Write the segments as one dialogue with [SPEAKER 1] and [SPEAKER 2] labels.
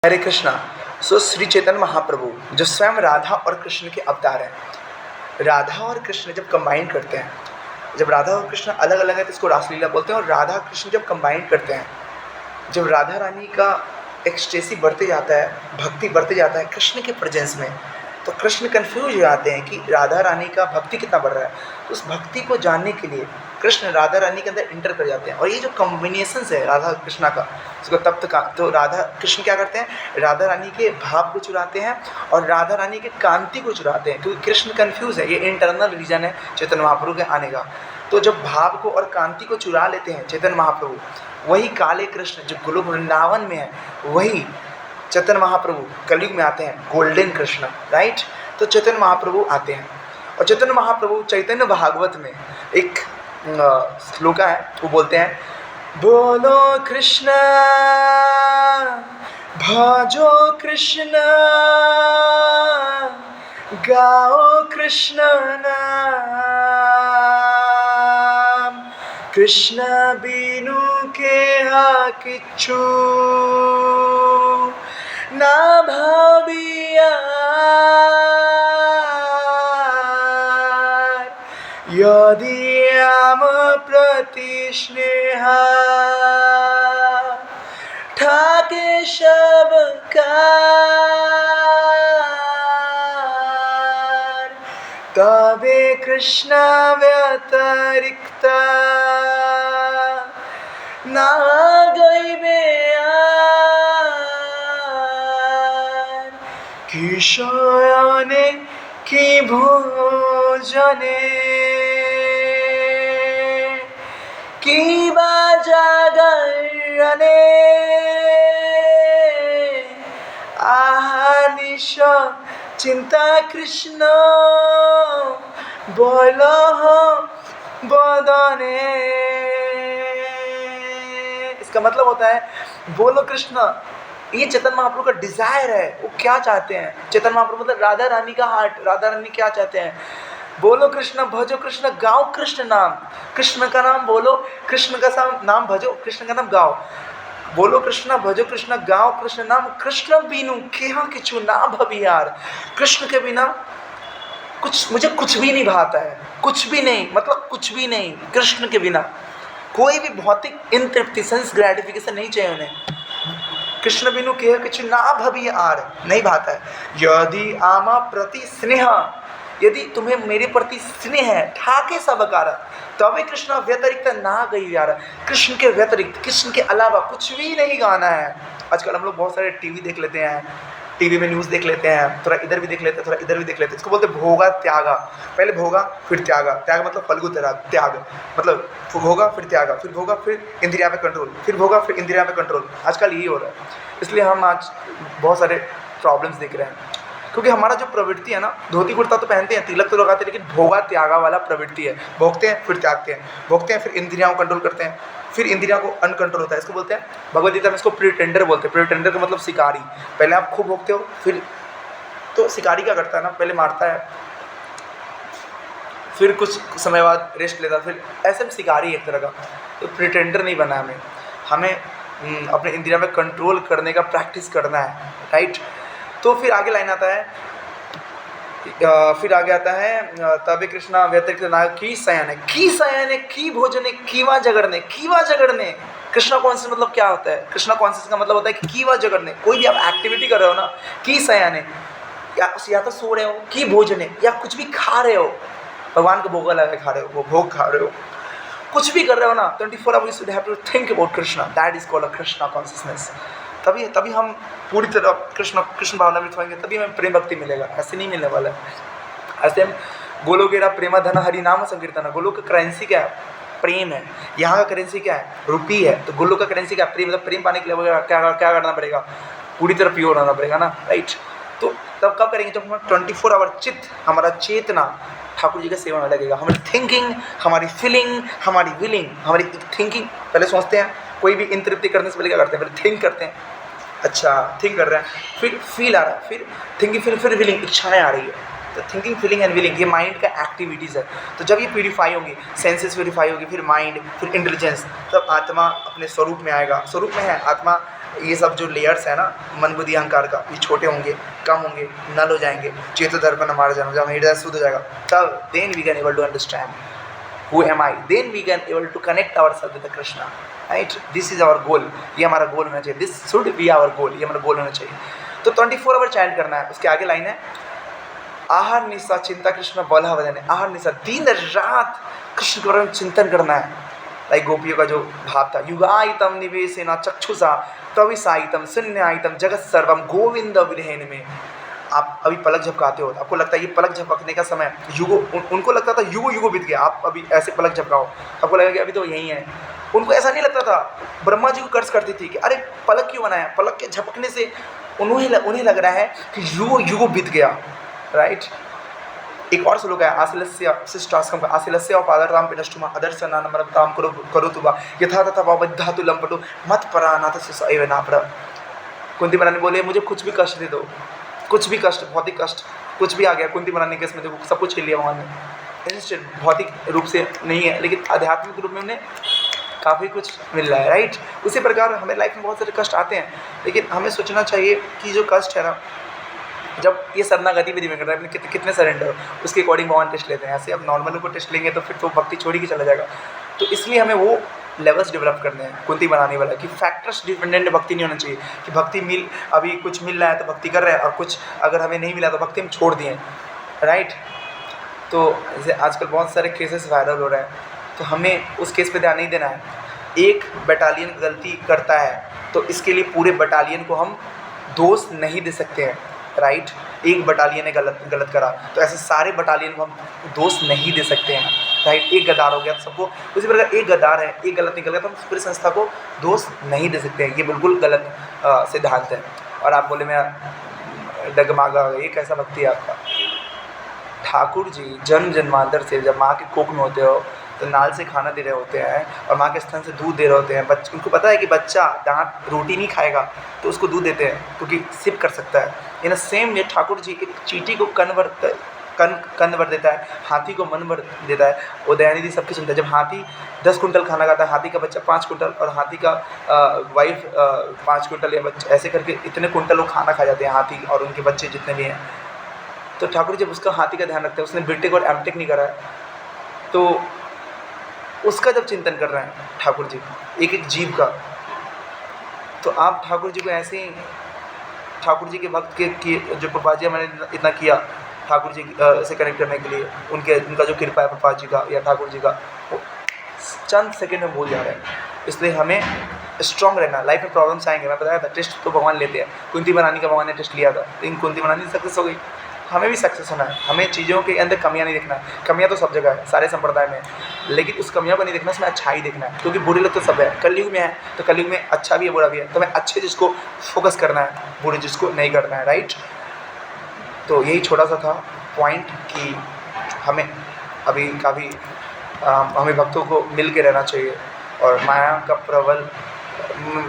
[SPEAKER 1] हरे कृष्णा। श्री चैतन्य महाप्रभु जो स्वयं राधा और कृष्ण के अवतार हैं, राधा और कृष्ण जब कंबाइन करते हैं, जब राधा और कृष्ण अलग अलग है तो इसको रासलीला बोलते हैं, और राधा कृष्ण जब कंबाइन करते हैं, जब राधा रानी का एक्सटेसी बढ़ते जाता है, भक्ति बढ़ते जाता है कृष्ण के प्रेजेंस में, तो कृष्ण कंफ्यूज हो जाते हैं कि राधा रानी का भक्ति कितना बढ़ रहा है। तो उस भक्ति को जानने के लिए कृष्ण राधा रानी के अंदर इंटर कर जाते हैं, और ये जो कॉम्बिनेशन है राधा कृष्णा का, उसको तप्त का, तो राधा कृष्ण क्या करते हैं, राधा रानी के भाव को चुराते हैं और राधा रानी के कांति को चुराते हैं, क्योंकि कृष्ण कंफ्यूज है। ये इंटरनल रीजन है चैतन्य महाप्रभु के आने का। तो जब भाव को और कांति को चुरा लेते हैं चैतन्य महाप्रभु, वही काले कृष्ण जो गोलोक वृंदावन में है, वही चैतन्य महाप्रभु कलयुग में आते हैं, गोल्डन कृष्ण, राइट। तो चैतन्य महाप्रभु आते हैं, और चैतन्य महाप्रभु चैतन्य भागवत में एक श्लोका है, वो बोलते हैं, बोलो कृष्ण भजो कृष्ण गाओ कृष्ण नाम, कृष्ण बिनु के हा किच्छु ना भावियार, यदि आम प्रति स्नेहा ठाके सबकार, तबे कृष्ण व्यतिरिक्त ना गईबे आर, कि शयने कि भोजने कि बा जागरणे, आहानिश चिंता कृष्ण बोलो बदने। इसका मतलब होता है, बोलो कृष्ण, ये चैतन्य महाप्रभु का डिजायर है, वो क्या चाहते हैं। चैतन्य महाप्रभु मतलब राधा रानी का हार्ट, राधा रानी क्या चाहते हैं, बोलो कृष्ण भजो कृष्ण गाओ कृष्ण नाम, कृष्ण का नाम बोलो, कृष्ण का नाम भजो, कृष्ण का नाम गाओ, बोलो कृष्ण भजो कृष्ण गाओ कृष्ण नाम, कृष्ण बिनु केहा किछु ना भवियार, कृष्ण के बिना मुझे कुछ भी नहीं भाता है, कुछ भी नहीं, मतलब कुछ भी नहीं। कृष्ण के बिना कोई भी भौतिक इंतृप्ति, सेंस ग्रेटिफिकेशन नहीं चाहिए उन्हें। कृष्ण बिनु केहा किछु ना भवियार, नहीं भाता है। यदि आमा प्रति स्नेह, यदि तुम्हें मेरे प्रति स्नेह है, ठाके सबकार, तभी कृष्ण व्यतिरिक्त ना गई यार, कृष्ण के व्यतिरिक्त, कृष्ण के अलावा कुछ भी नहीं गाना है। आजकल हम लोग बहुत सारे टीवी देख लेते हैं, टीवी में न्यूज़ देख लेते हैं, थोड़ा इधर भी देख लेते हैं, थोड़ा इधर भी देख लेते हैं। इसको बोलते हैं भोगा त्यागा, पहले भोगा फिर त्यागा, त्याग मतलब फल्गु त्याग, मतलब भोगा फिर त्यागा, फिर भोगा फिर इंद्रिया पे कंट्रोल, फिर भोगा फिर इंद्रिया पे कंट्रोल। आजकल यही हो रहा है, इसलिए हम आज बहुत सारे प्रॉब्लम्स देख रहे हैं, क्योंकि हमारा जो प्रवृत्ति है ना, धोती कुर्ता तो पहनते हैं, तिलक तो लगाते हैं, लेकिन भोगा त्यागा वाला प्रवृत्ति है। भोगते हैं फिर त्यागते हैं, भोगते हैं फिर इंद्रियाओं को कंट्रोल करते हैं, फिर इंद्रियों को अनकंट्रोल होता है। इसको बोलते हैं, भगवद गीता में इसको प्रिटेंडर बोलते हैं। प्रिटेंडर का मतलब शिकारी। पहले आप खूब भोगते हो, फिर तो शिकारी क्या करता है ना, पहले मारता है, फिर कुछ समय बाद रेस्ट लेता है, फिर ऐसे में शिकारी एक तरह का। तो प्रिटेंडर नहीं बना हमें अपने इंद्रियों में कंट्रोल करने का प्रैक्टिस करना है, राइट। तो फिर आगे लाइन आता है, फिर आगे आता है, तबे कृष्णा व्यतिरिक्त ना की सयाने, की सयाने, की भोजने, कीवा जगड़ने, कीवा जगड़ने। कृष्णा कॉन्शियस मतलब क्या होता है, कृष्णा कॉन्शियस का मतलब होता है कि कीवा जगड़ने, कोई भी आप एक्टिविटी कर रहे हो ना, की सयाने, या तो सो रहे हो, की भोजने, या कुछ भी खा रहे हो, भगवान को भोग लगा खा रहे हो, वो भोग खा रहे हो, कुछ भी कर रहे हो ना, 24 hours you have to think about Krishna, that is called a Krishna consciousness. तभी हम पूरी तरह कृष्ण भावना में होंगे, तभी हमें प्रेम भक्ति मिलेगा, ऐसे नहीं मिलने वाला है। ऐसे हम गोलोकेरा प्रेमा धन हरि नाम संकीर्तन, गोलोक का करेंसी क्या है, प्रेम है। यहाँ का करेंसी क्या है, रुपी है। तो गोलोक का करेंसी क्या है, प्रेम। मतलब प्रेम पाने के लिए क्या करना पड़ेगा, पूरी तरह प्योर होना पड़ेगा ना, राइट। तो तब कब करेंगे, जब हम 24 आवर चित्त, हमारा चेतना ठाकुर जी का सेवा में लगेगा। हमारी थिंकिंग, हमारी फीलिंग, हमारी विलिंग, हमारी थिंकिंग, पहले सोचते हैं, कोई भी इंतृप्ति करने से पहले क्या करते हैं, पहले थिंक करते हैं, अच्छा थिंक कर रहे हैं, फिर फील आ रहा है, फिर थिंकिंग, फिर विलिंग, इच्छाएँ आ रही है, तो थिंकिंग, फीलिंग एंड विलिंग ये माइंड का एक्टिविटीज़ है। तो जब ये प्यूरीफाई होंगी, सेंसेस प्यूरीफाई होगी, फिर माइंड, फिर इंटेलिजेंस, तब आत्मा अपने स्वरूप में आएगा। स्वरूप में है आत्मा। ये सब जो लेयर्स है ना मन बुद्धि अहंकार का, ये छोटे होंगे, कम होंगे, नल हो जाएंगे, चेतो दर्पण हमारा जन्म, जब हृदय शुद्ध हो जाएगा तब then we can able to understand who am I, then we can able to connect ourselves with the Krishna, right. This is our goal, ये हमारा गोल होना चाहिए, this should be our goal, ये हमारा गोल होना चाहिए। तो 24 आवर चैंट करना है। उसके आगे लाइन है आहार निशा चिंता कृष्ण बला वदन, आहार निशा दिन रात कृष्ण के बारे में चिंतन करना है। लाइक गोपियों का जो भाव था, युगायतम निवेशेना चक्षुषा तविसायितम शून्यायतम जगत सर्वम गोविंद विरहन में। आप अभी पलक झपकाते हो, आपको लगता है ये पलक झपकने का समय, युगो उनको लगता था युगो युगो बीत गया, आप अभी ऐसे पलक झपकाओ आपको लगेगा कि अभी तो यही है। उनको ऐसा नहीं लगता था। ब्रह्मा जी को कर्ज करती थी कि अरे पलक क्यों बनाया, पलक के झपकने से उन्हें लग रहा है कि युगो युगो बीत गया, राइट। एक और श्लोक है आशिलस्य शिष्टाश्रम का, आशिलस्य और पादराम पिनष्टुमा अदर्शनानमरताम करोतु वा यथा तथा वा बद्धातु लंपटु मत परानाथ सैव नापर। कुंती महारानी बोले मुझे कुछ भी कष्ट दे दो, कुछ भी कष्ट, भौतिक कष्ट कुछ भी आ गया। कुंती महारानी के इसमें देखो सब कुछ खेल लिया भगवान ने, इंस्टेंट भौतिक रूप से नहीं है लेकिन आध्यात्मिक रूप में उन्हें काफ़ी कुछ मिल रहा है, राइट। उसी प्रकार हमें लाइफ में बहुत सारे कष्ट आते हैं, लेकिन हमें सोचना चाहिए कि जो कष्ट है ना, जब ये साधना गतिविधि में कर रहा है अपने कितने सरेंडर, उसके अकॉर्डिंग भगवान टेस्ट लेते हैं। ऐसे अब नॉर्मल को टेस्ट लेंगे तो फिर तो भक्ति छोड़ ही चला जाएगा। तो इसलिए हमें वो लेवल्स डेवलप करने हैं कुंती बनाने वाला, कि फैक्टर्स डिपेंडेंट भक्ति नहीं होना चाहिए कि भक्ति अभी कुछ मिल रहा है तो भक्ति कर रहे हैं और कुछ अगर हमें नहीं मिला तो भक्ति हम छोड़ दिए, राइट। तो जैसे आजकल बहुत सारे केसेस वायरल हो रहे हैं, तो हमें उस केस पे ध्यान नहीं देना है। एक बटालियन गलती करता है तो इसके लिए पूरे बटालियन को हम दोष नहीं दे सकते हैं, राइट। एक बटालियन ने गलत करा तो ऐसे सारे बटालियन को हम दोष नहीं दे सकते हैं, राइट। एक गद्दार हो गया तो सबको, उसी प्रकार एक गद्दार है, एक गलत निकल गया तो हम पूरी संस्था को दोष नहीं दे सकते हैं। ये बिल्कुल गलत सिद्धांत है। और आप बोले मैं डगमागा, ये कैसा भक्ति है आपका। ठाकुर जी जन्म जन्मांतर से जब माँ के कोख में होते हो तो नाल से खाना दे रहे होते हैं और माँ के स्तन से दूध दे रहे होते हैं। उनको पता है कि बच्चा दांत रोटी नहीं खाएगा तो उसको दूध देते हैं क्योंकि सिप कर सकता है। In same way Thakur ji एक चींटी को कन भर देता है, हाथी को मन भर देता है। वो दयानिधि सबकी सुनता है। जब हाथी 10 कुंटल खाना खाता है, हाथी का बच्चा 5 कुंटल और हाथी का वाइफ 5 कुंटल या बच्चा, ऐसे करके इतने कुंटल वो खाना खा जाते हैं हाथी और उनके बच्चे जितने भी हैं। तो ठाकुर जब उसका हाथी का ध्यान रखते हैं, उसने बीटेक और एमटेक नहीं करा है, तो उसका जब चिंतन कर रहे हैं ठाकुर जी एक एक जीव का, तो आप ठाकुर जी को ऐसे ही ठाकुर जी के भक्त के जो प्रभुपाद जी मैंने इतना किया ठाकुर जी से कनेक्ट करने के लिए, उनका जो कृपा है प्रभुपाद जी का या ठाकुर जी का, वो चंद सेकंड में भूल जा रहे हैं। इसलिए हमें स्ट्रॉन्ग रहना। लाइफ में प्रॉब्लम्स आएंगे, मैं बताया था टेस्ट तो भगवान लेते हैं। कुंती बनानी का भगवान ने टेस्ट लिया था, लेकिन कुंती बनानी सक्सेस हो गई, हमें भी सक्सेस होना है। हमें चीज़ों के अंदर कमियां नहीं देखना है। कमियां तो सब जगह है, सारे संप्रदाय में, लेकिन उस कमियों को नहीं देखना, उसमें अच्छाई देखना है। क्योंकि बुरे लोग तो सब है, कलयुग में है तो कलयुग में अच्छा भी है बुरा भी है, तो हमें अच्छे जिसको फोकस करना है, बुरे जिसको नहीं करना है, राइट। तो यही छोटा सा था पॉइंट कि हमें अभी काफ़ी हमें भक्तों को मिल के रहना चाहिए। और माया का प्रबल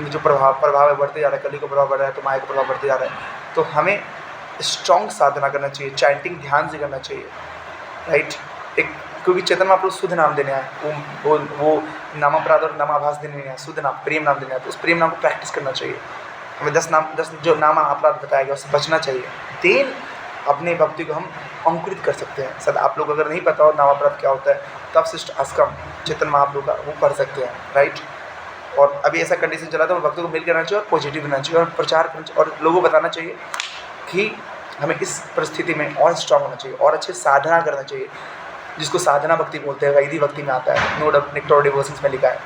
[SPEAKER 1] जो प्रभाव है बढ़ते जा रहा है, कलयुग का प्रभाव बढ़ रहा है तो माया का प्रभाव बढ़ते जा रहा है। तो हमें स्ट्रॉन्ग साधना करना चाहिए, चैंटिंग ध्यान से करना चाहिए, राइट। एक क्योंकि चेतन महाप्रभु शुद्ध नाम देने आए, वो नामापराध और नामाभास देने नहीं आए, शुद्ध नाम प्रेम नाम देने आए। तो उस प्रेम नाम को प्रैक्टिस करना चाहिए। हमें 10 जो नामा अपराध बताया गया उससे बचना चाहिए। देन अपने भक्ति को हम अंकुरित कर सकते हैं। सर आप लोग अगर नहीं पता हो नामापराध क्या होता है तो आप शिष्ट आश्रम चेतन महाप्रभु का वो पढ़ सकते हैं, राइट। और अभी ऐसा कंडीशन चला था, भक्तों को मिल करना चाहिए और पॉजिटिव रहना चाहिए और प्रचार करना चाहिए और लोगों को बताना चाहिए कि हमें इस परिस्थिति में और स्ट्रांग होना चाहिए और अच्छे साधना करना चाहिए, जिसको साधना भक्ति बोलते हैं, वैदिक भक्ति में आता है, नोड ऑफ नेक्टर डिवोशंस में लिखा है,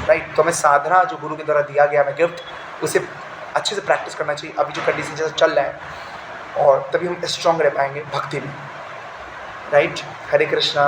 [SPEAKER 1] राइट। तो हमें साधना जो गुरु के द्वारा दिया गया हमें गिफ्ट, उसे अच्छे से प्रैक्टिस करना चाहिए अभी जो कंडीशन जैसा चल रहा है, और तभी हम स्ट्रांग रह पाएंगे भक्ति में, राइट। हरे कृष्णा।